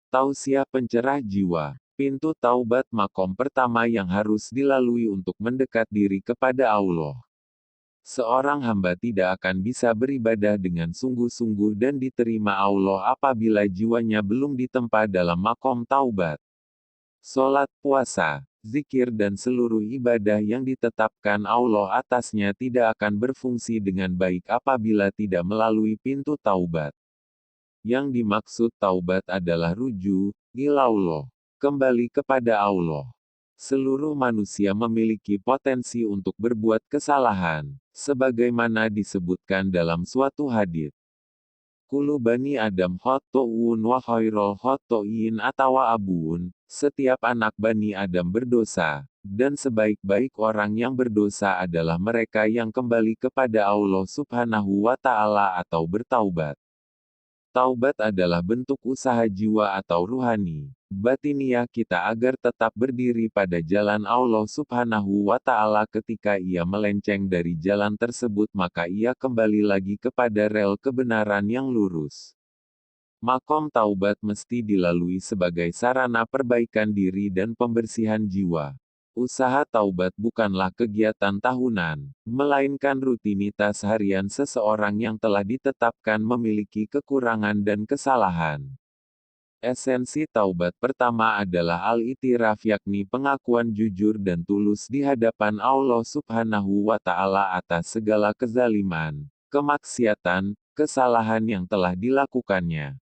Tausiah pencerah jiwa. Pintu taubat makom pertama yang harus dilalui untuk mendekat diri kepada Allah. Seorang hamba tidak akan bisa beribadah dengan sungguh-sungguh dan diterima Allah apabila jiwanya belum ditempa dalam makom taubat. Salat, puasa, zikir dan seluruh ibadah yang ditetapkan Allah atasnya tidak akan berfungsi dengan baik apabila tidak melalui pintu taubat. Yang dimaksud taubat adalah rujuk ilallah, kembali kepada Allah. Seluruh manusia memiliki potensi untuk berbuat kesalahan, sebagaimana disebutkan dalam suatu hadits. Kulu bani Adam khoto'un wa khairul khoto'in atawa abun, setiap anak bani Adam berdosa, dan sebaik-baik orang yang berdosa adalah mereka yang kembali kepada Allah subhanahu wa ta'ala atau bertaubat. Taubat adalah bentuk usaha jiwa atau ruhani, batiniah kita agar tetap berdiri pada jalan Allah subhanahu wa ta'ala. Ketika ia melenceng dari jalan tersebut maka ia kembali lagi kepada rel kebenaran yang lurus. Makom taubat mesti dilalui sebagai sarana perbaikan diri dan pembersihan jiwa. Usaha taubat bukanlah kegiatan tahunan, melainkan rutinitas harian seseorang yang telah ditetapkan memiliki kekurangan dan kesalahan. Esensi taubat pertama adalah al-itiraf, yakni pengakuan jujur dan tulus di hadapan Allah subhanahu wa ta'ala atas segala kezaliman, kemaksiatan, kesalahan yang telah dilakukannya.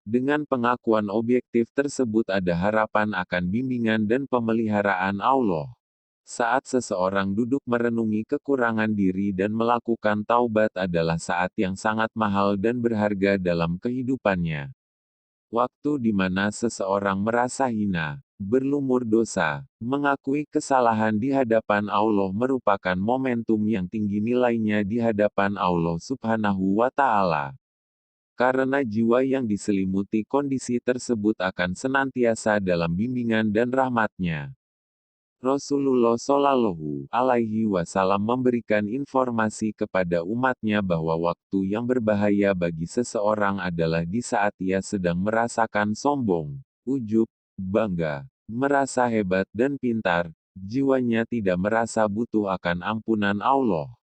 Dengan pengakuan objektif tersebut ada harapan akan bimbingan dan pemeliharaan Allah. Saat seseorang duduk merenungi kekurangan diri dan melakukan taubat adalah saat yang sangat mahal dan berharga dalam kehidupannya. Waktu di mana seseorang merasa hina, berlumur dosa, mengakui kesalahan di hadapan Allah merupakan momentum yang tinggi nilainya di hadapan Allah subhanahu wa ta'ala. Karena jiwa yang diselimuti kondisi tersebut akan senantiasa dalam bimbingan dan rahmat-Nya. Rasulullah Shallallahu Alaihi Wasallam memberikan informasi kepada umatnya bahwa waktu yang berbahaya bagi seseorang adalah di saat ia sedang merasakan sombong, ujub, bangga, merasa hebat dan pintar, jiwanya tidak merasa butuh akan ampunan Allah.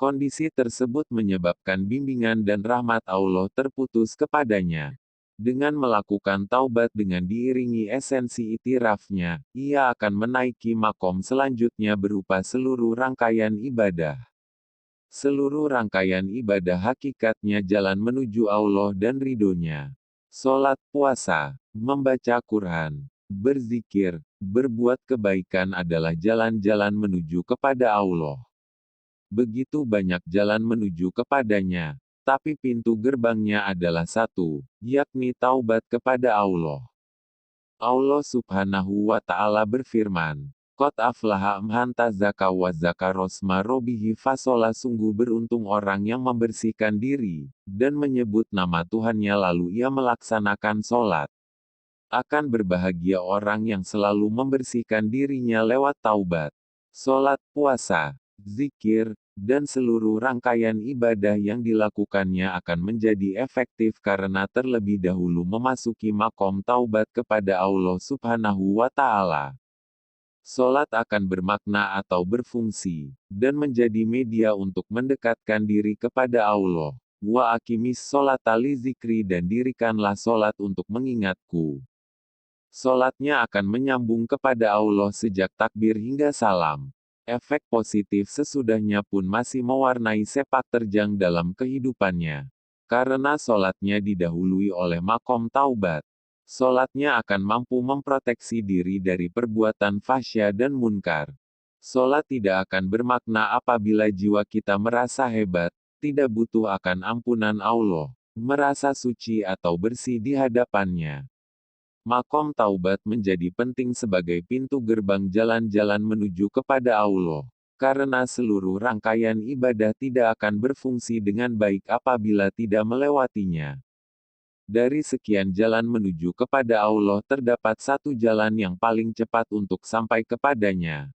Kondisi tersebut menyebabkan bimbingan dan rahmat Allah terputus kepadanya. Dengan melakukan taubat dengan diiringi esensi itirafnya, ia akan menaiki makom selanjutnya berupa seluruh rangkaian ibadah. Seluruh rangkaian ibadah hakikatnya jalan menuju Allah dan ridhonya. Salat, puasa, membaca Quran, berzikir, berbuat kebaikan adalah jalan-jalan menuju kepada Allah. Begitu banyak jalan menuju kepadanya, tapi pintu gerbangnya adalah satu, yakni taubat kepada Allah. Allah subhanahu wa ta'ala berfirman, Qad aflaha man tazakka wa dzakara rasma rabbih fasola, sungguh beruntung orang yang membersihkan diri, dan menyebut nama Tuhannya lalu ia melaksanakan sholat. Akan berbahagia orang yang selalu membersihkan dirinya lewat taubat. Sholat, puasa, zikir, dan seluruh rangkaian ibadah yang dilakukannya akan menjadi efektif karena terlebih dahulu memasuki makom taubat kepada Allah subhanahu wa ta'ala. Sholat akan bermakna atau berfungsi, dan menjadi media untuk mendekatkan diri kepada Allah. Wa aqimis sholata li zikri, dan dirikanlah sholat untuk mengingatku. Sholatnya akan menyambung kepada Allah sejak takbir hingga salam. Efek positif sesudahnya pun masih mewarnai sepak terjang dalam kehidupannya. Karena sholatnya didahului oleh makom taubat. Sholatnya akan mampu memproteksi diri dari perbuatan fahsya dan munkar. Sholat tidak akan bermakna apabila jiwa kita merasa hebat, tidak butuh akan ampunan Allah, merasa suci atau bersih di hadapannya. Makom taubat menjadi penting sebagai pintu gerbang jalan-jalan menuju kepada Allah, karena seluruh rangkaian ibadah tidak akan berfungsi dengan baik apabila tidak melewatinya. Dari sekian jalan menuju kepada Allah terdapat satu jalan yang paling cepat untuk sampai kepadanya,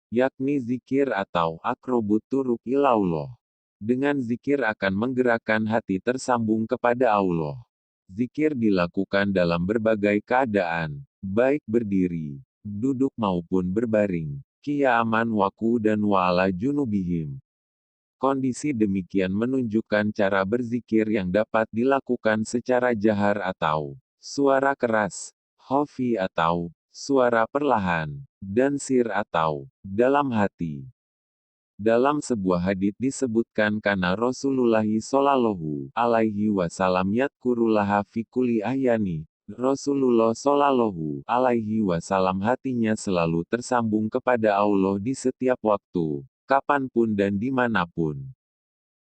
yakni zikir atau aqrabut turuq ilallah. Dengan zikir akan menggerakkan hati tersambung kepada Allah. Zikir dilakukan dalam berbagai keadaan, baik berdiri, duduk maupun berbaring. Qiyaman wa qu'udan wa 'ala junubihim. Kondisi demikian menunjukkan cara berzikir yang dapat dilakukan secara jahar atau suara keras, khafi atau suara perlahan, dan sir atau dalam hati. Dalam sebuah hadits disebutkan kana Rasulullah Shallallahu alaihi wasallam yadkurullaha fi kulli ahyani. Rasulullah Shallallahu alaihi wasallam hatinya selalu tersambung kepada Allah di setiap waktu, kapanpun dan dimanapun.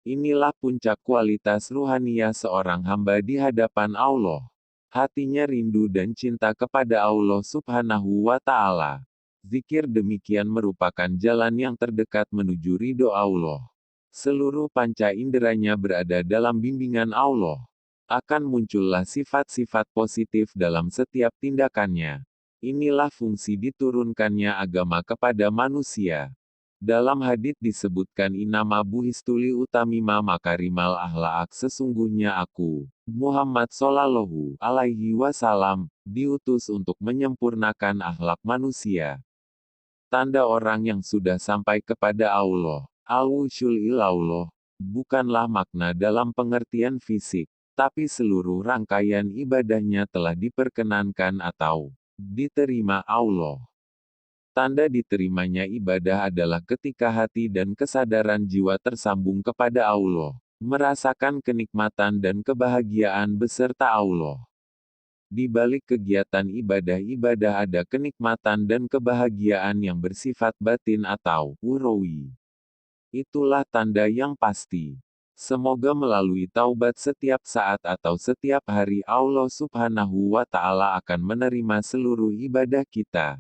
Inilah puncak kualitas ruhaniyah seorang hamba di hadapan Allah. Hatinya rindu dan cinta kepada Allah Subhanahu wa Ta'ala. Zikir demikian merupakan jalan yang terdekat menuju ridho Allah. Seluruh panca inderanya berada dalam bimbingan Allah. Akan muncullah sifat-sifat positif dalam setiap tindakannya. Inilah fungsi diturunkannya agama kepada manusia. Dalam hadits disebutkan inama buhistuli utamima makarimal ahlak, sesungguhnya aku, Muhammad Shallallahu alaihi wasallam, diutus untuk menyempurnakan akhlak manusia. Tanda orang yang sudah sampai kepada Allah, al-wusul ilallah, bukanlah makna dalam pengertian fisik, tapi seluruh rangkaian ibadahnya telah diperkenankan atau diterima Allah. Tanda diterimanya ibadah adalah ketika hati dan kesadaran jiwa tersambung kepada Allah, merasakan kenikmatan dan kebahagiaan beserta Allah. Di balik kegiatan ibadah-ibadah ada kenikmatan dan kebahagiaan yang bersifat batin atau urawi. Itulah tanda yang pasti. Semoga melalui taubat setiap saat atau setiap hari Allah Subhanahu wa Ta'ala akan menerima seluruh ibadah kita.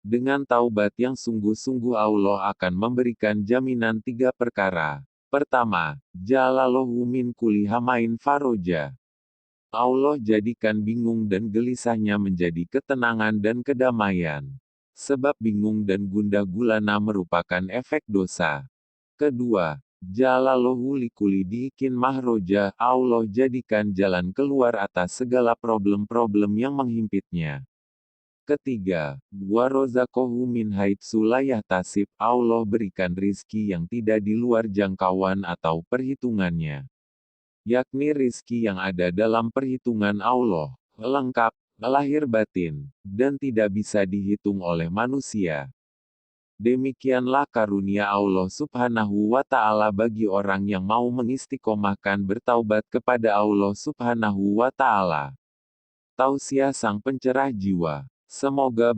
Dengan taubat yang sungguh-sungguh Allah akan memberikan jaminan 3 perkara. Pertama, jalalahu min kulli hamain faroja. Allah jadikan bingung dan gelisahnya menjadi ketenangan dan kedamaian. Sebab bingung dan gundah gulana merupakan efek dosa. Kedua, jalalahu likuli diikin mahroja, Allah jadikan jalan keluar atas segala problem-problem yang menghimpitnya. Ketiga, warozakohu min haitsu la yahtasib, Allah berikan rizki yang tidak di luar jangkauan atau perhitungannya. Yakni rizki yang ada dalam perhitungan Allah, lengkap, lahir batin, dan tidak bisa dihitung oleh manusia. Demikianlah karunia Allah Subhanahu wa Ta'ala bagi orang yang mau mengistiqomahkan bertaubat kepada Allah Subhanahu wa Ta'ala. Tausiah sang pencerah jiwa. Semoga